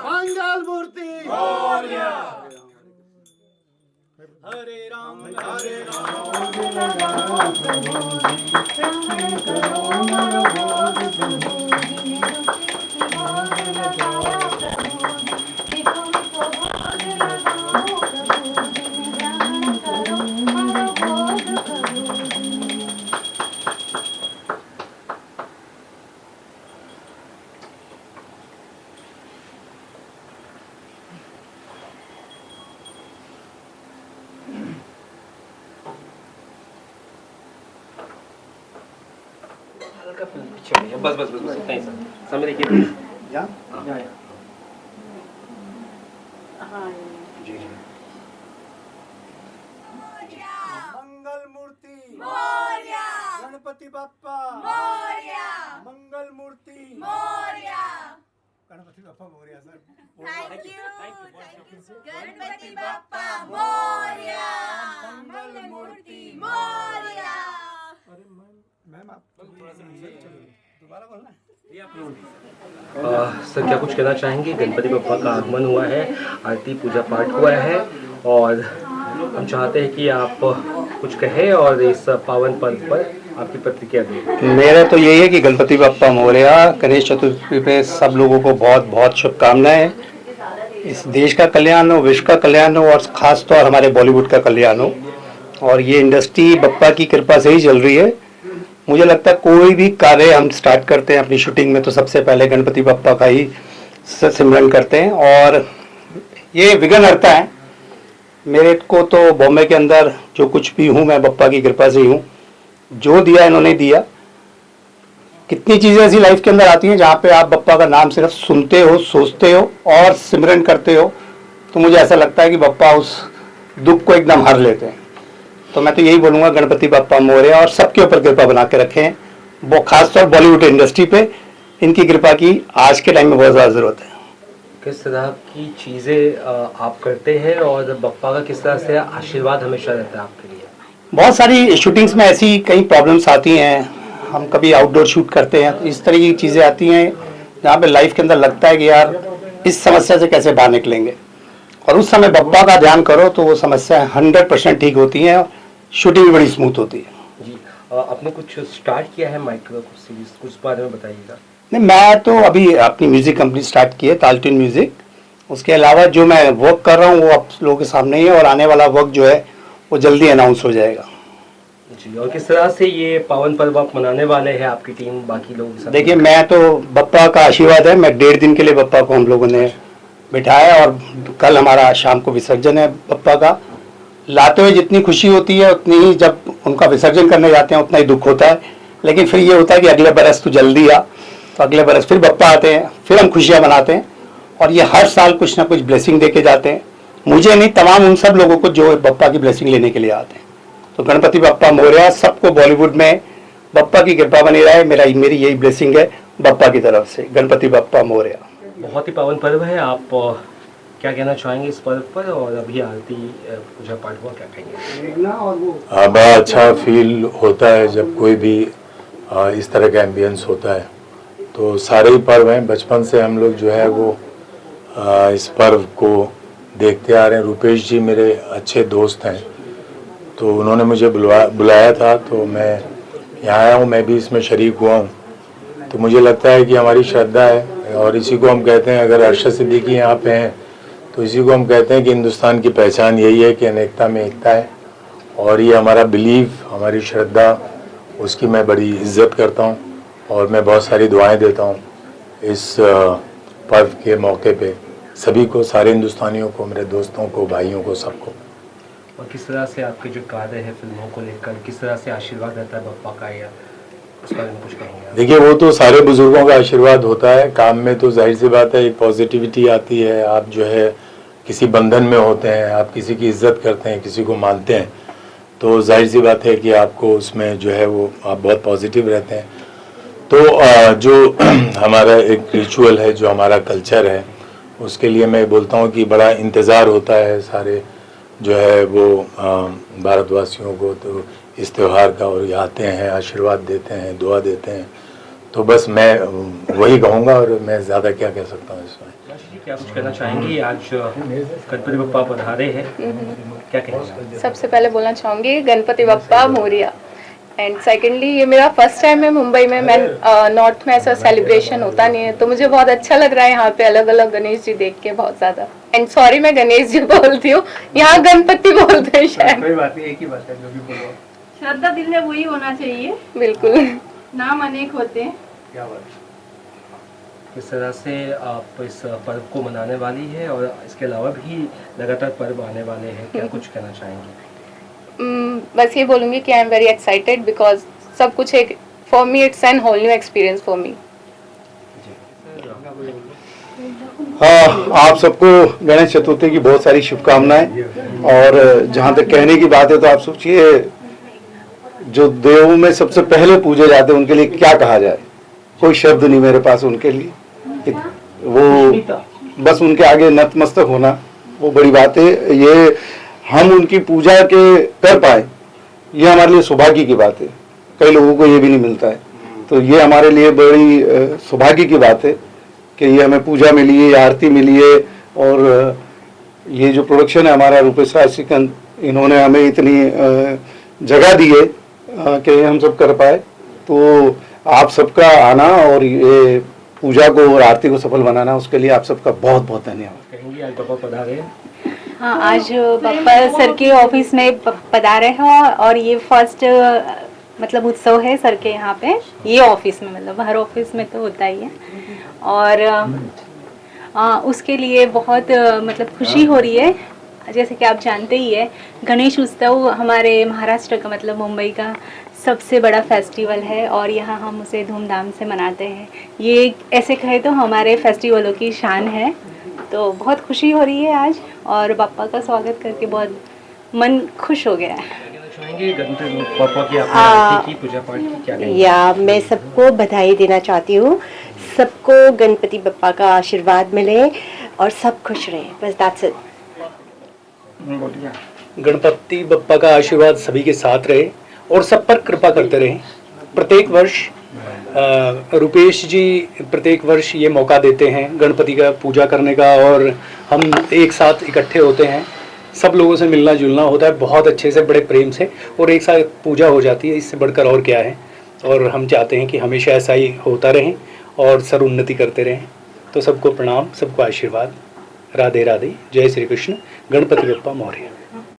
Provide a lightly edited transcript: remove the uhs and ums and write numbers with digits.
मंगल मूर्ति हरे राम बस बस बस बस नहीं सर समय देखिए या जी जी Mangal Murti Morya Ganpati Bappa Morya Mangal Murti Morya Ganpati Bappa Morya sir thank you Ganpati Bappa Morya Mangal Murti Morya अरे मैम आप दोबारा बोलना है सर क्या कुछ कहना चाहेंगे? गणपति बप्पा का आगमन हुआ है, आरती पूजा पाठ हुआ है और हम चाहते हैं कि आप कुछ कहें और इस पावन पर्व पर आपकी प्रतिक्रिया दें। मेरा तो यही है कि गणपति बप्पा मोरया। गणेश चतुर्थी पे सब लोगों को बहुत बहुत शुभकामनाएं। इस देश का कल्याण हो, विश्व का कल्याण हो और ख़ास तौर हमारे बॉलीवुड का कल्याण हो। और ये इंडस्ट्री बप्पा की कृपा से ही चल रही है। मुझे लगता है कोई भी कार्य हम स्टार्ट करते हैं अपनी शूटिंग में तो सबसे पहले गणपति बप्पा का ही सिमरन करते हैं और ये विघ्नहर्ता है। मेरे को तो बॉम्बे के अंदर जो कुछ भी हूँ मैं बप्पा की कृपा से ही हूँ। जो दिया इन्होंने दिया। कितनी चीज़ें ऐसी लाइफ के अंदर आती हैं जहाँ पे आप बप्पा का नाम सिर्फ सुनते हो, सोचते हो और सिमरन करते हो तो मुझे ऐसा लगता है कि बप्पा उस दुख को एकदम हर लेते हैं। तो मैं तो यही बोलूँगा गणपति बाप्पा मोरया और सबके ऊपर कृपा बना के रखें। वो खासतौर बॉलीवुड इंडस्ट्री पे इनकी कृपा की आज के टाइम में बहुत ज़्यादा ज़रूरत है। किस तरह की चीज़ें आप करते हैं और बप्पा का किस तरह से आशीर्वाद हमेशा रहता है आपके लिए? बहुत सारी शूटिंग्स में ऐसी कई प्रॉब्लम्स आती हैं। हम कभी आउटडोर शूट करते हैं तो इस तरह की चीज़ें आती हैं जहाँ पे लाइफ के अंदर लगता है कि यार इस समस्या से कैसे बाहर निकलेंगे और उस समय बप्पा का ध्यान करो तो वो समस्या 100% ठीक होती हैं और शूटिंग भी बड़ी स्मूथ होती है। जी आपने कुछ स्टार्ट किया है माइक्रो सीरीज, कुछ बारे में बताइएगा। नहीं, मैं तो अभी अपनी म्यूज़िक कंपनी स्टार्ट की है ताल ट्यून म्यूज़िक। उसके अलावा जो मैं वर्क कर रहा हूँ वो आप लोगों के सामने ही है और आने वाला वर्क जो है वो जल्दी अनाउंस हो जाएगा। जी और किस तरह से ये पावन पर्व आप मनाने वाले हैं आपकी टीम बाकी लोगों के साथ? देखिए मैं तो बप्पा का आशीर्वाद है। मैं 1.5 दिन के लिए बप्पा को हम लोगों ने बिठाया और कल हमारा शाम को विसर्जन है बप्पा का। लाते हुए जितनी खुशी होती है उतनी ही जब उनका विसर्जन करने जाते हैं उतना ही दुख होता है। लेकिन फिर ये होता है कि अगले बरस तो जल्दी आ, तो अगले बरस फिर बप्पा आते हैं, फिर हम खुशियाँ मनाते हैं और ये हर साल कुछ ना कुछ ब्लेसिंग दे के जाते हैं। मुझे नहीं, तमाम उन सब लोगों को जो बप्पा की ब्लेसिंग लेने के लिए आते हैं। तो गणपति बप्पा मोरया। सबको बॉलीवुड में बप्पा की कृपा बनी रहे, मेरी यही ब्लेसिंग है बप्पा की तरफ से। गणपति बप्पा मोरया। बहुत ही पावन पर्व है, आप क्या कहना चाहेंगे इस पर्व पर? और अभी आरती पूजा पाठ हुआ, क्या कहेंगे? बड़ा अच्छा फील होता है जब कोई भी इस तरह का एम्बियंस होता है। तो सारे ही पर्व हैं, बचपन से हम लोग जो है वो इस पर्व को देखते आ रहे हैं। रुपेश जी मेरे अच्छे दोस्त हैं तो उन्होंने मुझे बुलाया था तो मैं यहाँ आया हूँ, मैं भी इसमें शरीक हुआ हूँ। तो मुझे लगता है कि हमारी श्रद्धा है और इसी को हम कहते हैं, अगर अरशद सिद्दीकी यहाँ पे हैं तो इसी को हम कहते हैं कि हिंदुस्तान की पहचान यही है कि अनेकता में एकता है। और ये हमारा बिलीव, हमारी श्रद्धा, उसकी मैं बड़ी इज्जत करता हूँ और मैं बहुत सारी दुआएं देता हूँ इस पर्व के मौके पे सभी को, सारे हिंदुस्तानियों को, मेरे दोस्तों को, भाइयों को, सबको। और किस तरह से आपके जो कार्य है फिल्मों को लेकर, किस तरह से आशीर्वाद रहता है बप्पा का, या उस बारे में कुछ कहेंगे? देखिए वो तो सारे बुजुर्गों का आशीर्वाद होता है। काम में तो जाहिर सी बात है एक पॉजिटिविटी आती है। आप जो है किसी बंधन में होते हैं, आप किसी की इज्जत करते हैं, किसी को मानते हैं, तो जाहिर सी बात है कि आपको उसमें जो है वो आप बहुत पॉजिटिव रहते हैं। तो जो हमारा एक रिचुअल है, जो हमारा कल्चर है, उसके लिए मैं बोलता हूँ कि बड़ा इंतज़ार होता है सारे जो है वो भारतवासियों को तो इस त्यौहार का, और ये आते हैं, आशीर्वाद देते हैं, दुआ देते हैं। तो बस मैं वही कहूँगा और मैं ज़्यादा क्या कह सकता हूँ इसमें। क्या कुछ कहना चाहेंगी? आज गणपति बप्पा पधारे हैं, क्या कहेंगे? सबसे पहले बोलना चाहूँगी गणपति बप्पा मोरिया। एंड सेकेंडली ये मेरा फर्स्ट टाइम है मुंबई में। मैं नॉर्थ में ऐसा सेलिब्रेशन होता नहीं है, तो मुझे बहुत अच्छा लग रहा है यहाँ पे अलग अलग गणेश जी देख के, बहुत ज़्यादा। एंड सॉरी मैं गणेश जी बोलती हूँ, यहाँ गणपति बोलते हैं शायद। कोई बात नहीं, एक ही बात है, जो भी बोलो। श्रद्धा दिल में वही होना चाहिए, बिल्कुल। नाम अनेक होते हैं। क्या बात। किस तरह से आप इस पर्व को मनाने वाली है और इसके अलावा भी लगातार पर्व आने वाले हैं, क्या कुछ कहना चाहेंगे? बस ये बोलूँगी कि I am very excited because सब कुछ एक for me it's an whole new experience for me. आप सबको गणेश चतुर्थी की बहुत सारी शुभकामनाएं। और जहाँ तक कहने की बात है तो आप सोचिए, जो देवों में सबसे पहले पूजे जाते हैं उनके लिए क्या कहा जाए, कोई शब्द नहीं मेरे पास उनके लिए। वो बस उनके आगे नतमस्तक होना वो बड़ी बात है। ये हम उनकी पूजा के कर पाए, ये हमारे लिए सौभाग्य की बात है। कई लोगों को ये भी नहीं मिलता है, तो ये हमारे लिए बड़ी सौभाग्य की बात है कि ये हमें पूजा मिली है, आरती मिली है। और ये जो प्रोडक्शन है हमारा रूपेश राज सिकंद, इन्होंने हमें इतनी जगह दी है कि हम सब कर पाए। तो आप सबका आना और ये पूजा को और आरती को सफल बनाना, उसके लिए आप सबका बहुत बहुत धन्यवाद। कहेंगी आज बप्पा पधारे हैं? हाँ, आज बप्पा सर के ऑफिस में पधारे हैं और ये फर्स्ट मतलब उत्सव है सर के यहाँ पे, ये ऑफिस में, मतलब हर ऑफिस में तो होता ही है। और उसके लिए बहुत मतलब खुशी हो रही है। जैसे कि आप जानते ही है, गणेश उत्सव हमारे महाराष्ट्र का मतलब मुंबई का सबसे बड़ा फेस्टिवल है और यहाँ हम उसे धूमधाम से मनाते हैं। ये ऐसे कहे तो हमारे फेस्टिवलों की शान है। तो बहुत खुशी हो रही है आज, और बप्पा का स्वागत करके बहुत मन खुश हो गया है। गणपति बप्पा की आपने आरती की, पूजा पाठ की, क्या कहेंगे? या मैं सबको बधाई देना चाहती हूँ। सबको गणपति बप्पा का आशीर्वाद मिले और सब खुश रहे, बस दैट्स इट। गणपति बप्पा का आशीर्वाद सभी के साथ रहे और सब पर कृपा करते रहे। प्रत्येक वर्ष रुपेश जी प्रत्येक वर्ष ये मौका देते हैं गणपति का पूजा करने का, और हम एक साथ इकट्ठे होते हैं, सब लोगों से मिलना जुलना होता है बहुत अच्छे से, बड़े प्रेम से, और एक साथ पूजा हो जाती है। इससे बढ़कर और क्या है। और हम चाहते हैं कि हमेशा ऐसा ही होता रहे और सर उन्नति करते रहें। तो सबको प्रणाम, सबको आशीर्वाद। राधे राधे, जय श्री कृष्ण, गणपति बप्पा मौर्य।